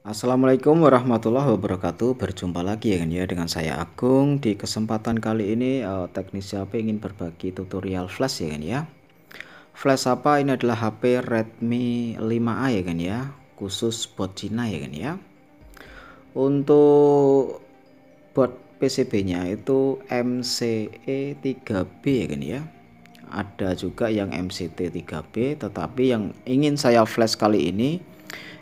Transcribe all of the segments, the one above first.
Assalamualaikum warahmatullahi wabarakatuh. Berjumpa lagi ya kan ya dengan saya Agung. Di kesempatan kali ini teknisi HP ingin berbagi tutorial flash ya kan ya. Flash apa? Ini adalah HP Redmi 5A ya kan ya, khusus buat Cina ya kan ya. Untuk buat PCB-nya itu MCE3B ya kan ya. Ada juga yang MCT3B, tetapi yang ingin saya flash kali ini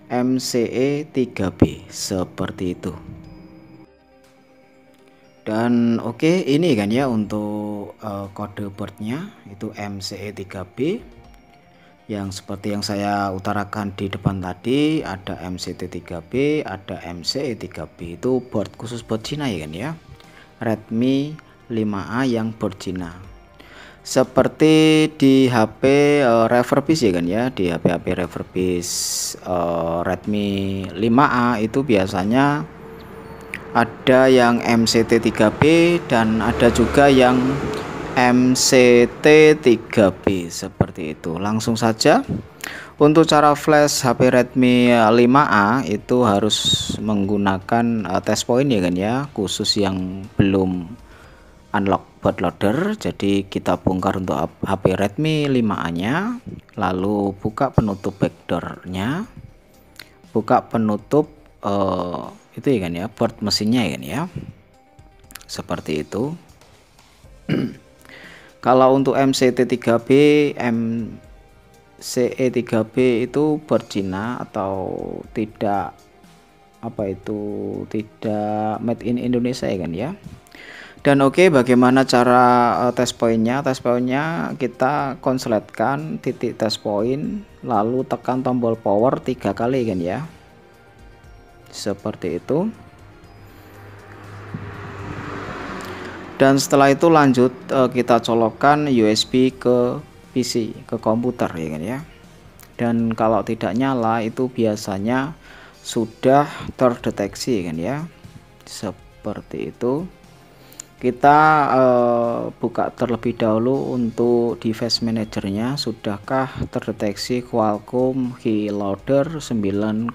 MCE3B seperti itu. Dan oke, ini kan ya untuk kode boardnya itu MCE3B yang seperti yang saya utarakan di depan tadi. Ada MCT3B, ada MCE3B, itu board khusus board Cina ya kan ya, Redmi 5A yang board Cina. Seperti di HP refurbish ya kan ya, di HP-HP refurbish Redmi 5A itu biasanya ada yang MCT3B dan ada juga yang MCT3B seperti itu. Langsung saja untuk cara flash HP Redmi 5A itu harus menggunakan test point ya kan ya, khusus yang belum unlock bootloader. Jadi kita bongkar untuk HP Redmi 5A nya, lalu buka penutup backdoornya, buka penutup itu ya kan ya, board mesinnya ya kan ya, seperti itu. Kalau untuk MCT3B, MCE3B itu board Cina atau tidak tidak made in Indonesia ya kan ya. Dan oke, bagaimana cara test pointnya? Test pointnya kita konsletkan titik test point, lalu tekan tombol power 3 kali kan ya, seperti itu. Dan setelah itu lanjut kita colokkan USB ke PC, ke komputer ya kan ya. Dan kalau tidak nyala itu biasanya sudah terdeteksi kan ya, seperti itu. Kita buka terlebih dahulu untuk device manajernya, sudahkah terdeteksi Qualcomm Keyloader 9008.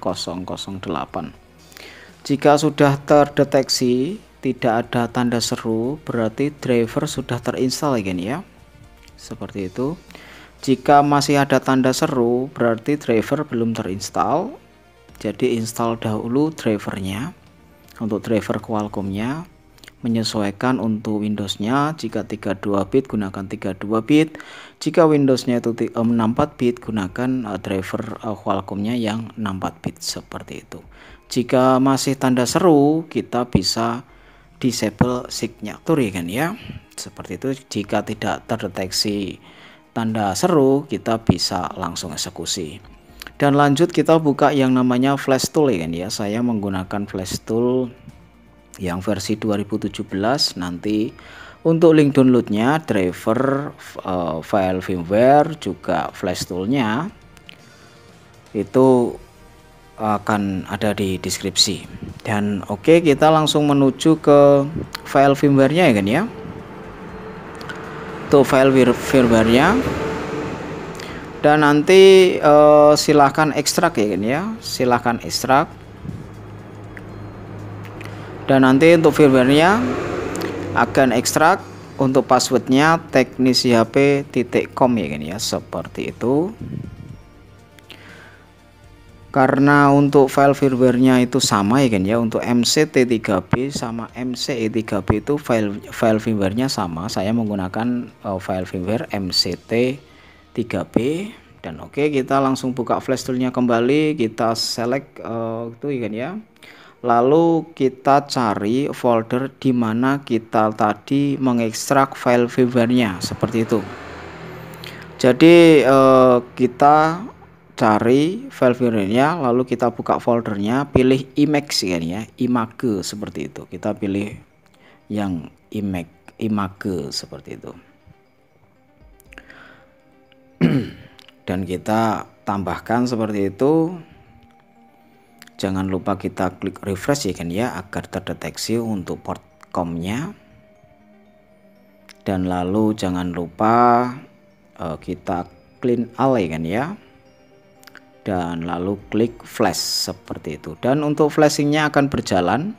Jika sudah terdeteksi tidak ada tanda seru, berarti driver sudah terinstall ya, ya, seperti itu. Jika masih ada tanda seru, berarti driver belum terinstall, jadi install dahulu drivernya. Untuk driver Qualcomm-nya menyesuaikan untuk Windows-nya, jika 32 bit gunakan 32 bit, jika Windows-nya itu 64 bit gunakan driver Qualcomm-nya yang 64 bit seperti itu. Jika masih tanda seru, kita bisa disable signature ya kan ya, seperti itu. Jika tidak terdeteksi tanda seru, kita bisa langsung eksekusi. Dan lanjut kita buka yang namanya flash tool ya kan ya. Saya menggunakan flash tool yang versi 2017. Nanti untuk link downloadnya, driver, file firmware, juga flash toolnya itu akan ada di deskripsi. Dan oke, kita langsung menuju ke file firmware-nya ya kan ya. Untuk file firmware-nya, dan nanti silahkan ekstrak ya kan ya, silahkan ekstrak. Dan nanti untuk firmware-nya akan ekstrak. Untuk passwordnya teknisihp.com ya kan ya, seperti itu. Karena untuk file firmware-nya itu sama ya kan ya, untuk MCT3B sama MCE3B itu file firmware-nya sama. Saya menggunakan file firmware MCT3B. Dan oke, kita langsung buka flash tool-nya kembali, kita select itu ya kan ya. Lalu kita cari folder di mana kita tadi mengekstrak file firmware-nya, seperti itu. Jadi kita cari file firmware-nya, lalu kita buka foldernya, pilih image ya, image seperti itu. Kita pilih yang image seperti itu. Dan kita tambahkan seperti itu. Jangan lupa kita klik refresh ya kan ya, agar terdeteksi untuk port COM-nya. Dan lalu jangan lupa kita clean all ya kan ya. dan lalu klik flash seperti itu. Dan untuk flashingnya akan berjalan.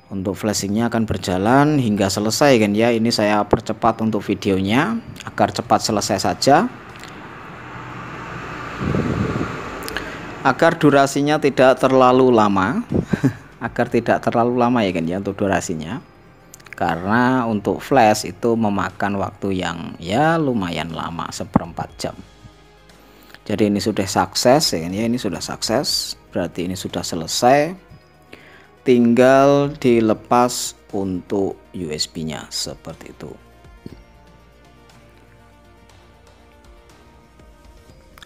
Untuk flashingnya akan berjalan hingga selesai kan ya. Ini saya percepat untuk videonya agar cepat selesai saja, agar durasinya tidak terlalu lama. Agar tidak terlalu lama ya kan ya untuk durasinya, karena untuk flash itu memakan waktu yang ya lumayan lama, 1/4 jam. Jadi ini sudah sukses ya kan ya, ini sudah sukses, berarti ini sudah selesai. Tinggal dilepas untuk USB-nya seperti itu.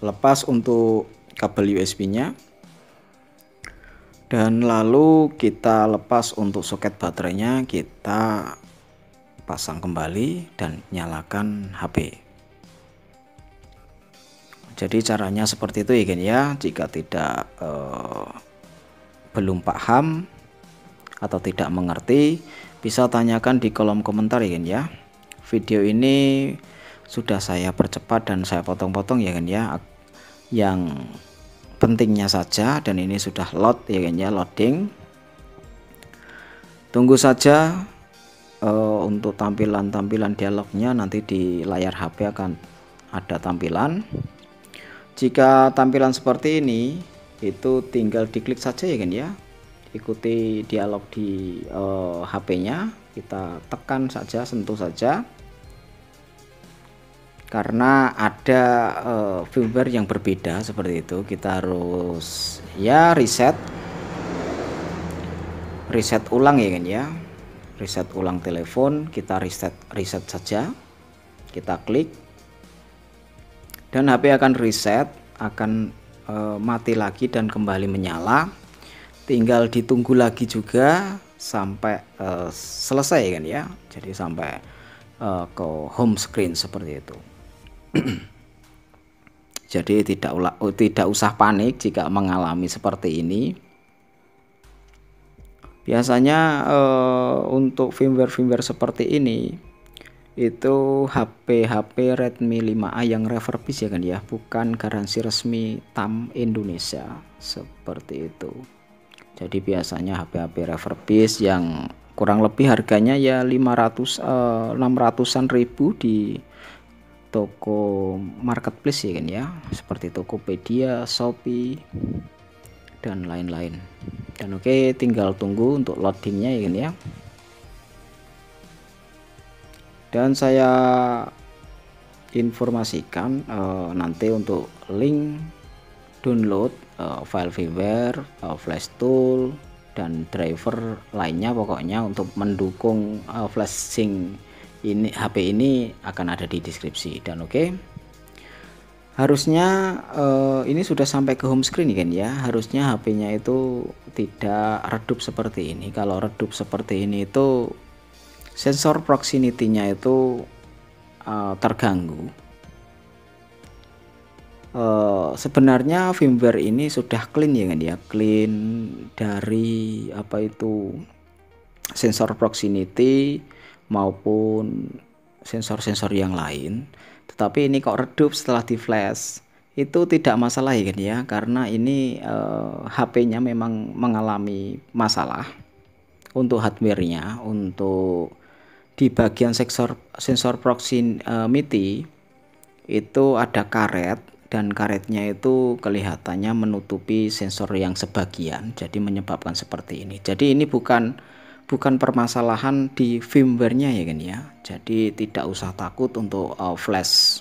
Lepas untuk kabel USB-nya. Dan lalu kita lepas untuk soket baterainya, kita pasang kembali dan nyalakan HP. Jadi caranya seperti itu ya kan ya. Jika tidak belum paham atau tidak mengerti, bisa tanyakan di kolom komentar ya kan ya. Video ini sudah saya percepat dan saya potong-potong ya kan ya, yang pentingnya saja, dan ini sudah load ya kan ya, loading. Tunggu saja untuk tampilan dialognya, nanti di layar HP akan ada tampilan. Jika tampilan seperti ini, itu tinggal diklik saja ya kan ya, ikuti dialog di HP-nya, kita tekan saja, sentuh saja, karena ada firmware yang berbeda seperti itu. Kita harus ya reset ulang ya kan ya, reset ulang telepon. Kita reset saja, kita klik dan HP akan reset, akan mati lagi dan kembali menyala. Tinggal ditunggu lagi juga sampai selesai kan ya, jadi sampai ke home screen seperti itu. Jadi tidak usah panik jika mengalami seperti ini. Biasanya untuk firmware seperti ini itu HP Redmi 5A yang refurbish ya kan ya, bukan garansi resmi TAM Indonesia seperti itu. Jadi biasanya HP refurbish yang kurang lebih harganya ya 600-an ribu di toko marketplace ya kan ya, seperti Tokopedia, Shopee dan lain-lain. Dan oke, tinggal tunggu untuk loadingnya ya kan ya. Dan saya informasikan nanti untuk link download file firmware, flash tool dan driver lainnya, pokoknya untuk mendukung flashing ini HP ini akan ada di deskripsi. Dan oke, harusnya ini sudah sampai ke home screen kan ya. Harusnya HP-nya itu tidak redup seperti ini. Kalau redup seperti ini itu sensor proximity-nya itu terganggu. Sebenarnya firmware ini sudah clean ya kan ya, clean dari apa itu sensor proximity maupun sensor-sensor yang lain. Tetapi ini kok redup setelah di flash, itu tidak masalah ya kan ya, karena ini HP-nya memang mengalami masalah untuk hardware-nya. Untuk di bagian sensor proximity itu ada karet, dan karetnya itu kelihatannya menutupi sensor yang sebagian, jadi menyebabkan seperti ini. Jadi ini bukan permasalahan di firmware-nya ya kan ya. Jadi tidak usah takut untuk flash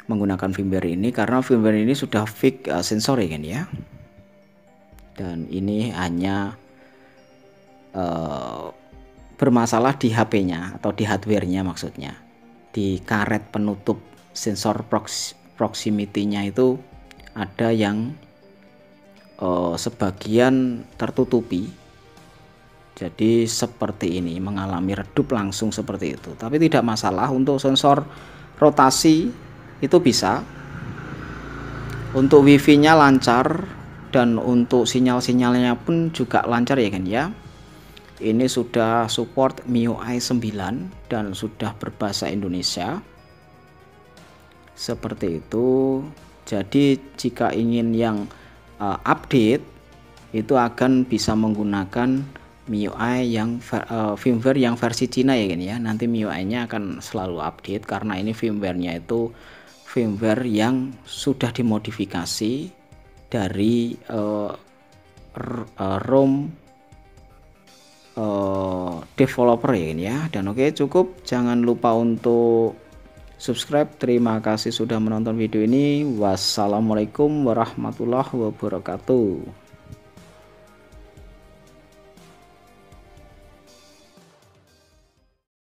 menggunakan firmware ini, karena firmware ini sudah fix sensor ya kan ya. Dan ini hanya bermasalah di HP-nya atau di hardware-nya, maksudnya di karet penutup sensor proximity-nya itu ada yang sebagian tertutupi. Jadi seperti ini, mengalami redup langsung seperti itu. Tapi tidak masalah, untuk sensor rotasi itu bisa, untuk wifi-nya lancar, dan untuk sinyal-sinyalnya pun juga lancar ya kan ya. Ini sudah support MIUI 9 dan sudah berbahasa Indonesia. seperti itu. Jadi jika ingin yang update itu akan bisa menggunakan MIUI yang firmware yang versi Cina ya kan ya. Nanti MIUI-nya akan selalu update karena ini firmware-nya itu firmware yang sudah dimodifikasi dari ROM developer ya kan ya. Dan oke, cukup, jangan lupa untuk subscribe. Terima kasih sudah menonton video ini. Wassalamualaikum warahmatullahi wabarakatuh.